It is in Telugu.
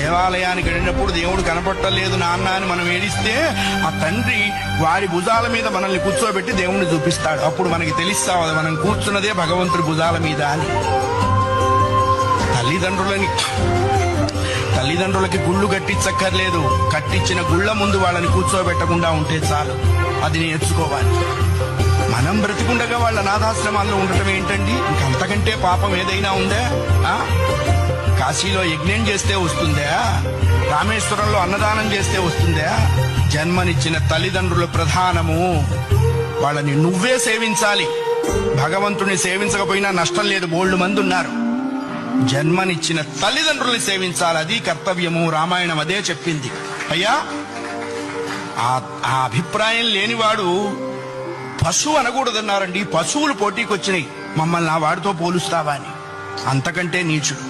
దేవాలయానికి వెళ్ళినప్పుడు దేవుడు కనపట్టలేదు నాన్న అని మనం ఏడిస్తే ఆ తండ్రి వారి భుజాల మీద మనల్ని కూర్చోబెట్టి దేవుణ్ణి చూపిస్తాడు. అప్పుడు మనకి తెలుస్తావు మనం కూర్చున్నదే భగవంతుడి భుజాల మీద అని. తల్లిదండ్రులకి గుళ్ళు కట్టించక్కర్లేదు, కట్టించిన గుళ్ళ ముందు వాళ్ళని కూర్చోబెట్టకుండా ఉంటే చాలు. అది నేర్చుకోవాలి. మనం బ్రతికుండగా వాళ్ళ అనాథాశ్రమాల్లో ఉండటం ఏంటండి? ఇంకంతకంటే పాపం ఏదైనా ఉందా? కాశీలో యజ్ఞం చేస్తే వస్తుందా? రామేశ్వరంలో అన్నదానం చేస్తే వస్తుందా? జన్మనిచ్చిన తల్లిదండ్రుల ప్రధానము. వాళ్ళని నువ్వే సేవించాలి. భగవంతుని సేవించకపోయినా నష్టం లేదు, బోల్డు మంది ఉన్నారు. జన్మనిచ్చిన తల్లిదండ్రుల్ని సేవించాలి, అది కర్తవ్యము. రామాయణం అదే చెప్పింది. అయ్యా ఆ అభిప్రాయం లేనివాడు పశువు అనకూడదన్నారండి. పశువులు పోటీకి వచ్చినాయి, మమ్మల్ని ఆ వాడితో పోలుస్తావా అని. అంతకంటే నీచుడు.